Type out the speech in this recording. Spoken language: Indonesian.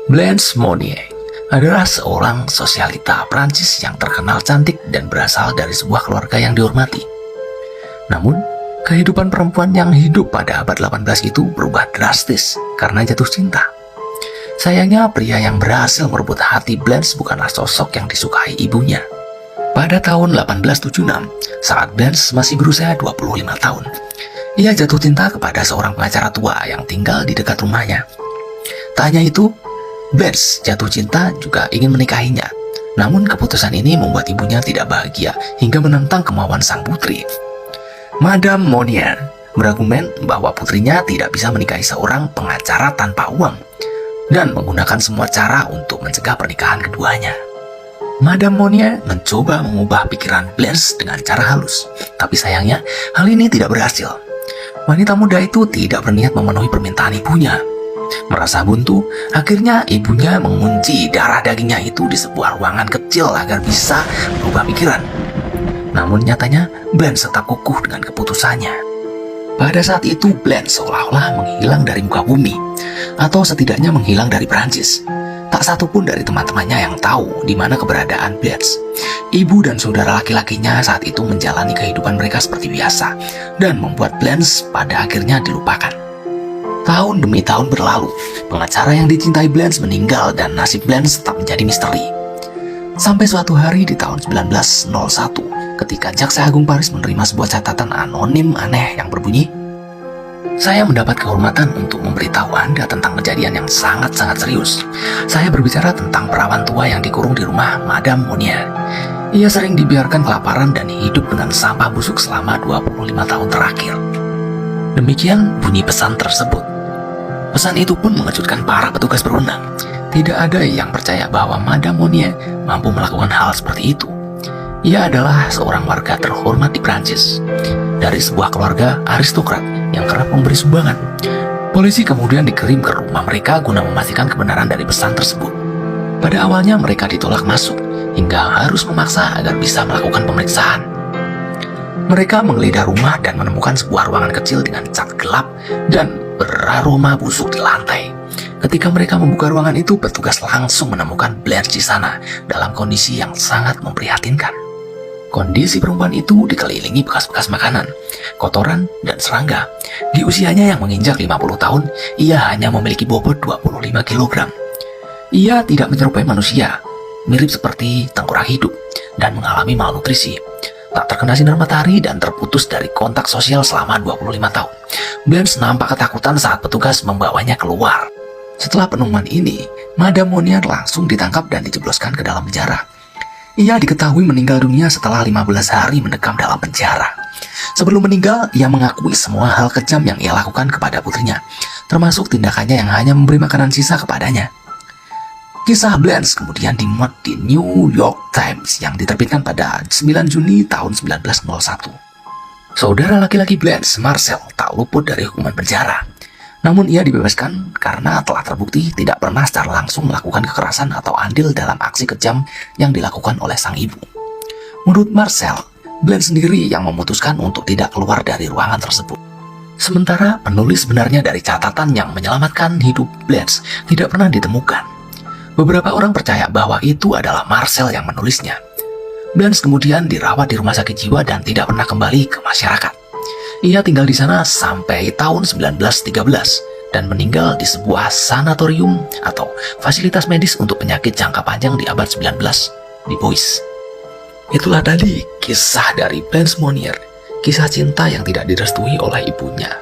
Blanche Monnier adalah seorang sosialita Prancis yang terkenal cantik dan berasal dari sebuah keluarga yang dihormati. Namun, kehidupan perempuan yang hidup pada abad 18 itu berubah drastis karena jatuh cinta. Sayangnya, pria yang berhasil merebut hati Blanche bukanlah sosok yang disukai ibunya. Pada tahun 1876, saat Blanche masih berusia 25 tahun, ia jatuh cinta kepada seorang pengacara tua yang tinggal di dekat rumahnya. Tak hanya itu, Blanche jatuh cinta juga ingin menikahinya. Namun keputusan ini membuat ibunya tidak bahagia hingga menentang kemauan sang putri. Madame Monnier berargumen bahwa putrinya tidak bisa menikahi seorang pengacara tanpa uang dan menggunakan semua cara untuk mencegah pernikahan keduanya. Madame Monnier mencoba mengubah pikiran Blanche dengan cara halus, tapi sayangnya hal ini tidak berhasil. Wanita muda itu tidak berniat memenuhi permintaan ibunya. Merasa buntu, akhirnya ibunya mengunci darah dagingnya itu di sebuah ruangan kecil agar bisa berubah pikiran. Namun nyatanya, Blanche tetap kukuh dengan keputusannya. Pada saat itu, Blanche seolah-olah menghilang dari muka bumi, atau setidaknya menghilang dari Prancis. Tak satu pun dari teman-temannya yang tahu di mana keberadaan Blanche. Ibu dan saudara laki-lakinya saat itu menjalani kehidupan mereka seperti biasa, dan membuat Blanche pada akhirnya dilupakan. Tahun demi tahun berlalu, pengacara yang dicintai Blanche meninggal dan nasib Blanche tetap menjadi misteri. Sampai suatu hari di tahun 1901, ketika Jaksa Agung Paris menerima sebuah catatan anonim aneh yang berbunyi, "Saya mendapat kehormatan untuk memberitahu Anda tentang kejadian yang sangat-sangat serius. Saya berbicara tentang perawan tua yang dikurung di rumah Madame Monnier. Ia sering dibiarkan kelaparan dan hidup dengan sampah busuk selama 25 tahun terakhir." Demikian bunyi pesan tersebut. Pesan itu pun mengejutkan para petugas berwenang. Tidak ada yang percaya bahwa Madame Monnier mampu melakukan hal seperti itu. Ia adalah seorang warga terhormat di Prancis, dari sebuah keluarga aristokrat yang kerap memberi sumbangan. Polisi kemudian dikirim ke rumah mereka guna memastikan kebenaran dari pesan tersebut. Pada awalnya mereka ditolak masuk, hingga harus memaksa agar bisa melakukan pemeriksaan. Mereka menggeledah rumah dan menemukan sebuah ruangan kecil dengan cat gelap dan beraroma busuk di lantai. Ketika mereka membuka ruangan itu, petugas langsung menemukan Blanche di sana dalam kondisi yang sangat memprihatinkan. Kondisi perempuan itu dikelilingi bekas-bekas makanan, kotoran, dan serangga. Di usianya yang menginjak 50 tahun, ia hanya memiliki bobot 25 kg. Ia tidak menyerupai manusia, mirip seperti tengkorak hidup, dan mengalami malnutrisi. Tak terkena sinar matahari dan terputus dari kontak sosial selama 25 tahun. Blanche nampak ketakutan saat petugas membawanya keluar. Setelah penemuan ini, Madame Monnier langsung ditangkap dan dijebloskan ke dalam penjara. Ia diketahui meninggal dunia setelah 15 hari mendekam dalam penjara. Sebelum meninggal, ia mengakui semua hal kejam yang ia lakukan kepada putrinya, termasuk tindakannya yang hanya memberi makanan sisa kepadanya. Kisah Blanche kemudian dimuat di New York Times yang diterbitkan pada 9 Juni tahun 1901. Saudara laki-laki Blanche, Marcel, tak luput dari hukuman penjara. Namun ia dibebaskan karena telah terbukti tidak pernah secara langsung melakukan kekerasan atau andil dalam aksi kejam yang dilakukan oleh sang ibu. Menurut Marcel, Blanche sendiri yang memutuskan untuk tidak keluar dari ruangan tersebut. Sementara penulis sebenarnya dari catatan yang menyelamatkan hidup Blanche tidak pernah ditemukan. Beberapa orang percaya bahwa itu adalah Marcel yang menulisnya. Blanche kemudian dirawat di rumah sakit jiwa dan tidak pernah kembali ke masyarakat. Ia tinggal di sana sampai tahun 1913 dan meninggal di sebuah sanatorium atau fasilitas medis untuk penyakit jangka panjang di abad 19 di Beauce. Itulah tadi kisah dari Blanche Monnier, kisah cinta yang tidak direstui oleh ibunya.